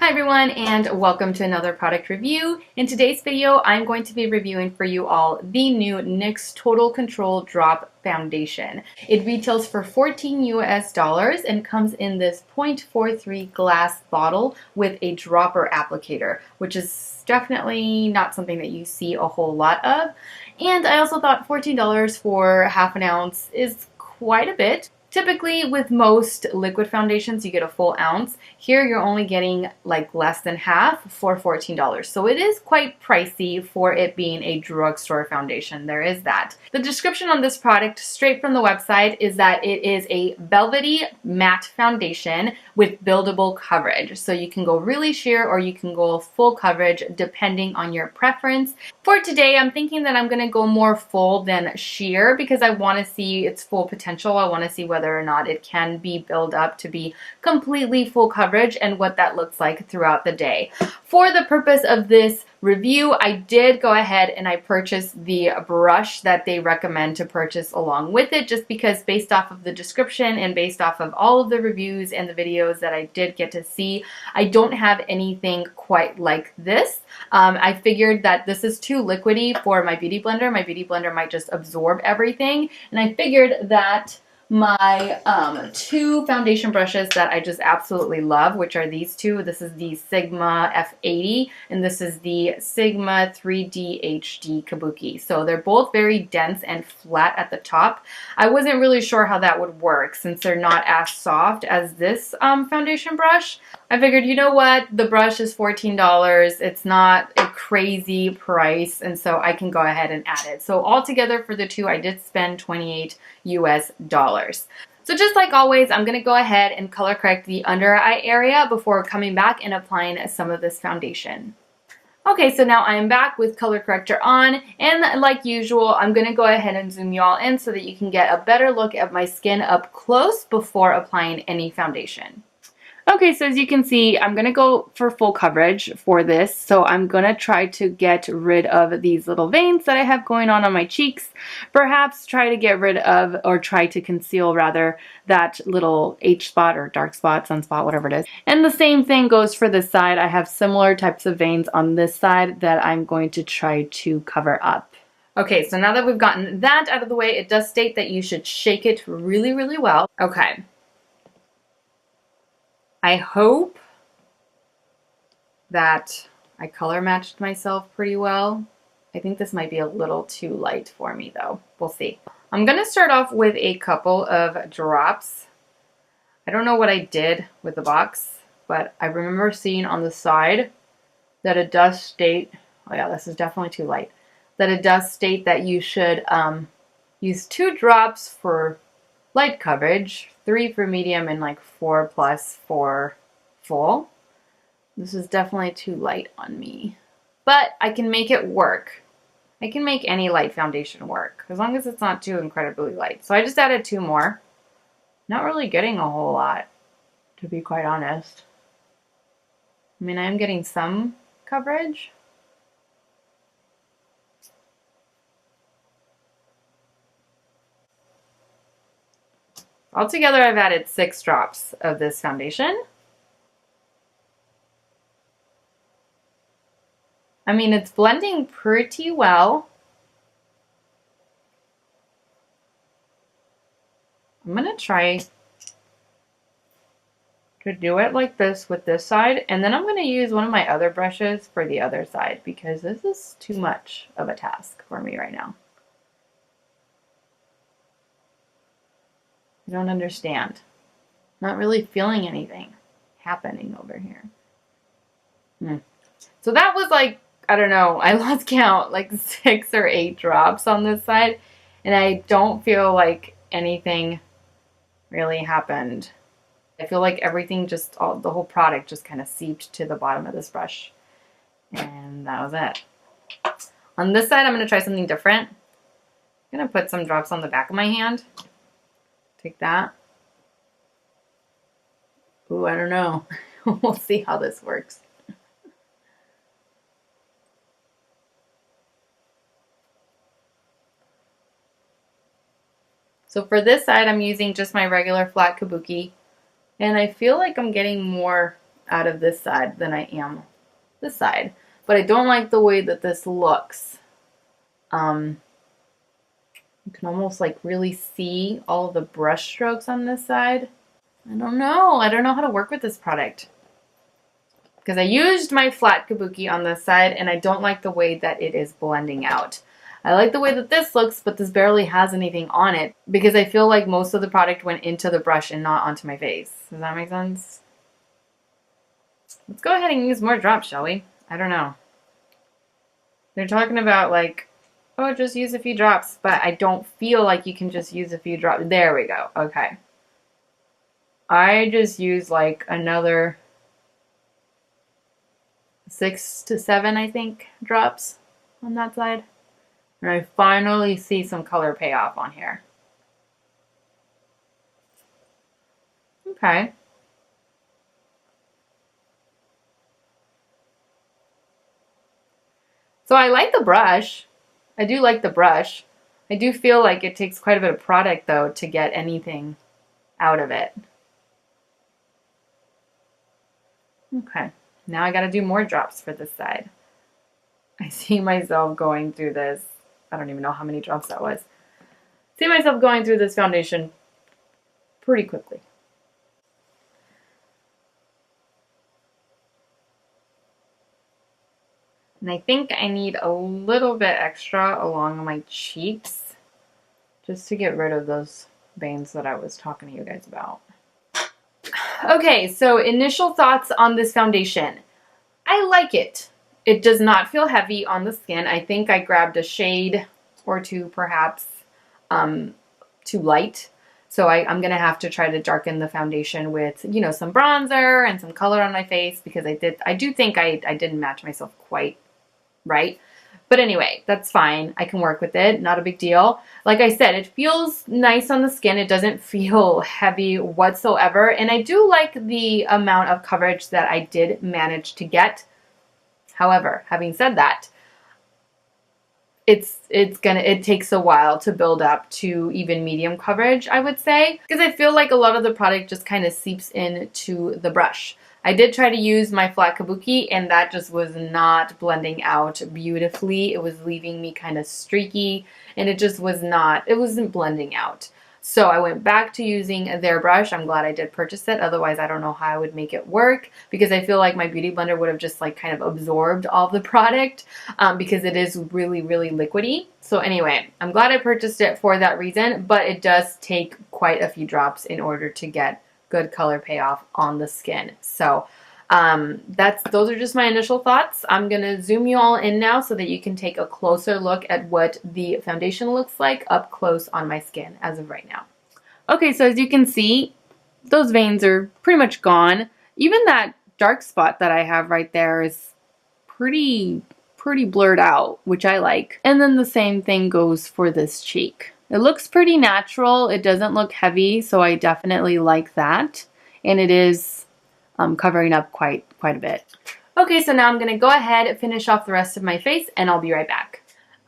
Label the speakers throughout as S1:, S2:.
S1: Hi everyone, and welcome to another product review. In today's video, I'm going to be reviewing for you all the new NYX Total Control Drop Foundation. It retails for $14 US and comes in this 0.43 glass bottle with a dropper applicator, which is definitely not something that you see a whole lot of. And I also thought $14 for half an ounce is quite a bit. Typically, with most liquid foundations, you get a full ounce. Here, you're only getting like less than half for $14. So it is quite pricey for it being a drugstore foundation. There is that. The description on this product, straight from the website, is that it is a velvety matte foundation with buildable coverage. So you can go really sheer or you can go full coverage depending on your preference. For today, I'm thinking that I'm going to go more full than sheer because I want to see its full potential. I want to see whether or not it can be built up to be completely full coverage and what that looks like throughout the day. For the purpose of this review, I did go ahead and I purchased the brush that they recommend to purchase along with it, just because based off of the description and based off of all of the reviews and the videos that I did get to see, I don't have anything quite like this. I figured that this is too liquidy for my beauty blender. My beauty blender might just absorb everything, and I figured that my two foundation brushes that I just absolutely love, which are these two. This is the Sigma F80 and this is the Sigma 3D HD Kabuki. So they're both very dense and flat at the top. I wasn't really sure how that would work since they're not as soft as this foundation brush. I figured, you know what, the brush is $14. It's not a crazy price, and so I can go ahead and add it. So altogether for the two, I did spend $28 US. So just like always, I'm going to go ahead and color correct the under eye area before coming back and applying some of this foundation. Okay, so now I am back with color corrector on, and like usual, I'm going to go ahead and zoom you all in so that you can get a better look at my skin up close before applying any foundation. Okay, so as you can see, I'm going to go for full coverage for this. So I'm going to try to get rid of these little veins that I have going on my cheeks. Perhaps try to get rid of, or try to conceal rather, that little H spot or dark spot, sunspot, whatever it is. And the same thing goes for this side. I have similar types of veins on this side that I'm going to try to cover up. Okay, so now that we've gotten that out of the way, it does state that you should shake it really, really well. Okay. I hope that I color matched myself pretty well. I think this might be a little too light for me though. We'll see. I'm going to start off with a couple of drops. I don't know what I did with the box, but I remember seeing on the side that it does state, oh yeah, this is definitely too light, that it does state that you should use 2 drops for light coverage, 3 for medium, and like 4+ for full. This is definitely too light on me, but I can make it work. I can make any light foundation work as long as it's not too incredibly light. So I just added 2 more. Not really getting a whole lot, to be quite honest. I mean, I am getting some coverage. Altogether, I've added 6 drops of this foundation. I mean, it's blending pretty well. I'm going to try to do it like this with this side, and then I'm going to use one of my other brushes for the other side because this is too much of a task for me right now. I don't understand. Not really feeling anything happening over here. So that was like, I don't know, I lost count, like 6 or 8 drops on this side, and I don't feel like anything really happened. I feel like everything just, the whole product just kind of seeped to the bottom of this brush, and that was it. On this side, I'm going to try something different. I'm going to put some drops on the back of my hand. Take that. Ooh, I don't know. We'll see how this works. So for this side, I'm using just my regular flat kabuki, and I feel like I'm getting more out of this side than I am this side. But I don't like the way that this looks. You can almost like really see all of the brush strokes on this side. I don't know. I don't know how to work with this product. Because I used my flat kabuki on this side, and I don't like the way that it is blending out. I like the way that this looks, but this barely has anything on it because I feel like most of the product went into the brush and not onto my face. Does that make sense? Let's go ahead and use more drops, shall we? I don't know. They're talking about like, oh, just use a few drops, but I don't feel like you can just use a few drops. There we go. Okay. I just used like another 6 to 7, I think, drops on that side. And I finally see some color payoff on here. Okay. So I like the brush. I do like the brush. I do feel like it takes quite a bit of product, though, to get anything out of it. Okay. Now I got to do more drops for this side. I see myself going through this. I don't even know how many drops that was. See myself going through this foundation pretty quickly. And I think I need a little bit extra along my cheeks just to get rid of those veins that I was talking to you guys about. Okay, so initial thoughts on this foundation. I like it. It does not feel heavy on the skin. I think I grabbed a shade or two perhaps too light. So I'm going to have to try to darken the foundation with, you know, some bronzer and some color on my face because I do think I didn't match myself quite right. But anyway, that's fine. I can work with it. Not a big deal. Like I said, it feels nice on the skin. It doesn't feel heavy whatsoever. And I do like the amount of coverage that I did manage to get. However, having said that, it takes a while to build up to even medium coverage, I would say, because I feel like a lot of the product just kind of seeps into the brush. I did try to use my flat kabuki and that just was not blending out beautifully. It was leaving me kind of streaky and it wasn't blending out. So I went back to using their brush. I'm glad I did purchase it. Otherwise, I don't know how I would make it work because I feel like my beauty blender would have just like kind of absorbed all the product because it is really, really liquidy. So anyway, I'm glad I purchased it for that reason, but it does take quite a few drops in order to get good color payoff on the skin. So those are just my initial thoughts. I'm gonna zoom you all in now so that you can take a closer look at what the foundation looks like up close on my skin as of right now. Okay, so as you can see, those veins are pretty much gone. Even that dark spot that I have right there is pretty blurred out, which I like. And then the same thing goes for this cheek. It looks pretty natural. It doesn't look heavy, so I definitely like that. And it is covering up quite a bit. Okay, so now I'm gonna go ahead and finish off the rest of my face and I'll be right back.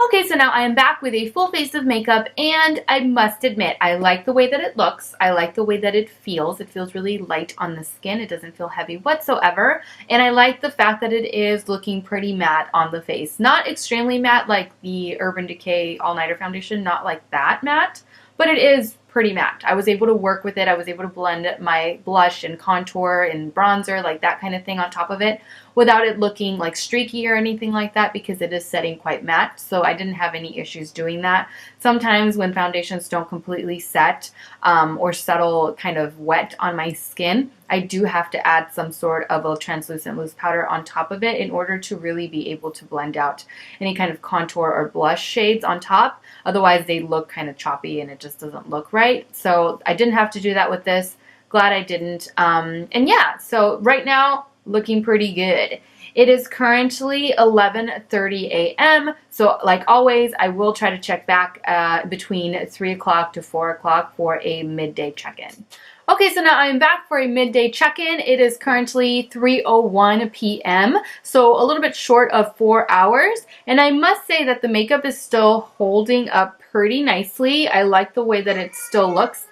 S1: Okay, so now I am back with a full face of makeup and I must admit, I like the way that it looks. I like the way that it feels. It feels really light on the skin. It doesn't feel heavy whatsoever. And I like the fact that it is looking pretty matte on the face. Not extremely matte like the Urban Decay All Nighter Foundation, not like that matte, but it is pretty matte. I was able to work with it. I was able to blend my blush and contour and bronzer, like that kind of thing on top of it without it looking like streaky or anything like that because it is setting quite matte. So I didn't have any issues doing that. Sometimes when foundations don't completely set or settle kind of wet on my skin, I do have to add some sort of a translucent loose powder on top of it in order to really be able to blend out any kind of contour or blush shades on top. Otherwise they look kind of choppy and it just doesn't look right. So I didn't have to do that with this. Glad I didn't. And yeah, so right now looking pretty good. It is currently 11:30 a.m. So like always, I will try to check back between 3 o'clock to 4 o'clock for a midday check-in. Okay, so now I'm back for a midday check-in. It is currently 3:01 p.m., so a little bit short of 4 hours. And I must say that the makeup is still holding up pretty nicely. I like the way that it still looks,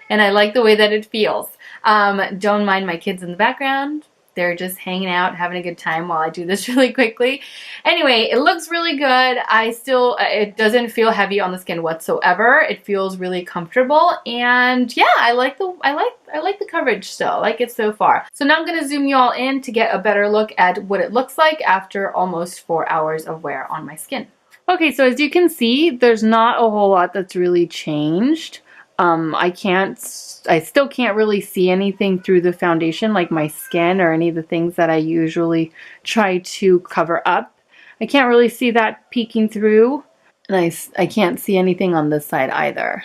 S1: and I like the way that it feels. Don't mind my kids in the background. they're just hanging out, having a good time while I do this really quickly. Anyway, it looks really good. It doesn't feel heavy on the skin whatsoever. It feels really comfortable, and yeah, I like the coverage still. I like it so far. So now I'm gonna zoom you all in to get a better look at what it looks like after almost 4 hours of wear on my skin. Okay, so as you can see, there's not a whole lot that's really changed. I still can't really see anything through the foundation, like my skin or any of the things that I usually try to cover up. I can't really see that peeking through, and I can't see anything on this side either.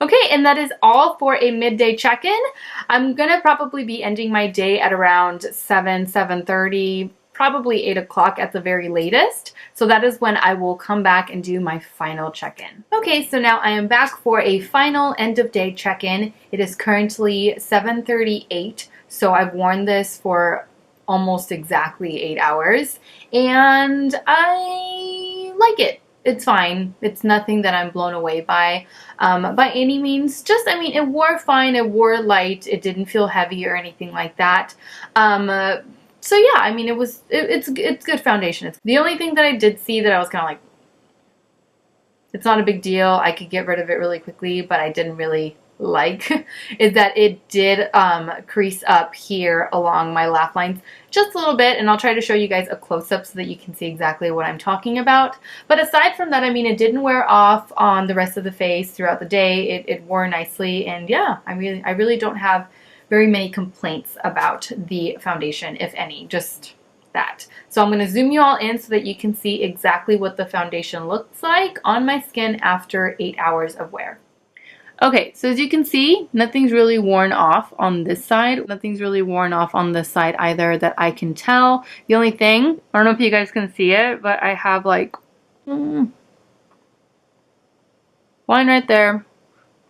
S1: Okay, and that is all for a midday check-in. I'm gonna probably be ending my day at around 7:30, probably 8 o'clock at the very latest. So that is when I will come back and do my final check-in. Okay, so now I am back for a final end of day check-in. It is currently 7:38, so I've worn this for almost exactly 8 hours, and I like it. It's fine. It's nothing that I'm blown away by any means. Just, I mean, it wore fine. It wore light. It didn't feel heavy or anything like that. So yeah, I mean, it's good foundation. The only thing that I did see that I was kind of like, it's not a big deal, I could get rid of it really quickly, but I didn't really like, is that it did crease up here along my laugh lines just a little bit, and I'll try to show you guys a close-up so that you can see exactly what I'm talking about. But aside from that, I mean, it didn't wear off on the rest of the face throughout the day. It wore nicely, and yeah, I really don't have very many complaints about the foundation, if any, just that. So I'm going to zoom you all in so that you can see exactly what the foundation looks like on my skin after 8 hours of wear. Okay, so as you can see, nothing's really worn off on this side. Nothing's really worn off on this side either that I can tell. The only thing, I don't know if you guys can see it, but I have like line right there,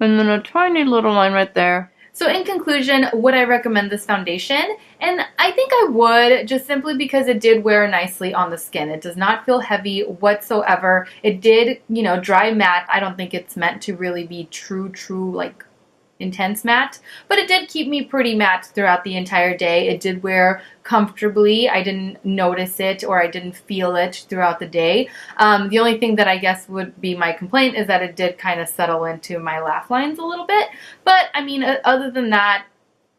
S1: and then a tiny little line right there. So in conclusion, would I recommend this foundation? And I think I would, just simply because it did wear nicely on the skin. It does not feel heavy whatsoever. It did, you know, dry matte. I don't think it's meant to really be true, like intense matte, but it did keep me pretty matte throughout the entire day. It did wear comfortably. I didn't notice it or I didn't feel it throughout the day. The only thing that I guess would be my complaint is that it did kind of settle into my laugh lines a little bit, but I mean, other than that,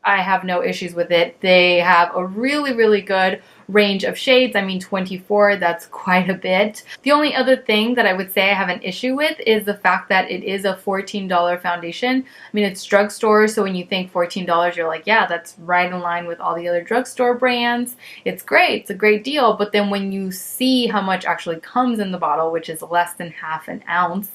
S1: I have no issues with it. They have a really good range of shades. I mean, 24, that's quite a bit. The only other thing that I would say I have an issue with is the fact that it is a $14 foundation. I mean, it's drugstore, so when you think $14, you're like, yeah, that's right in line with all the other drugstore brands. It's great. It's a great deal. But then when you see how much actually comes in the bottle, which is less than half an ounce,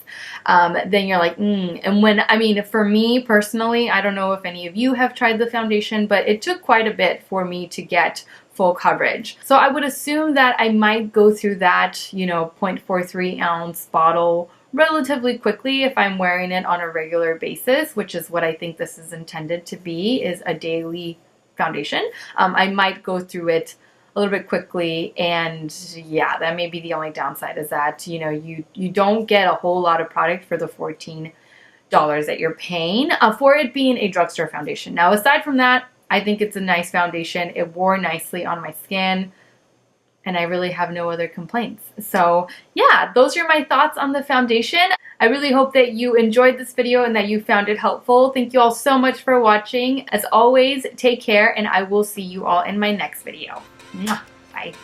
S1: then you're like, And when, I mean, for me personally, I don't know if any of you have tried the foundation, but it took quite a bit for me to get full coverage. So I would assume that I might go through that, you know, 0.43 ounce bottle relatively quickly if I'm wearing it on a regular basis, which is what I think this is intended to be, is a daily foundation. I might go through it a little bit quickly, and yeah, that may be the only downside, is that, you know, you don't get a whole lot of product for the $14 that you're paying for it being a drugstore foundation. Now, aside from that, I think it's a nice foundation. It wore nicely on my skin, and I really have no other complaints. So yeah, those are my thoughts on the foundation. I really hope that you enjoyed this video and that you found it helpful. Thank you all so much for watching. As always, take care, and I will see you all in my next video. Mwah. Bye.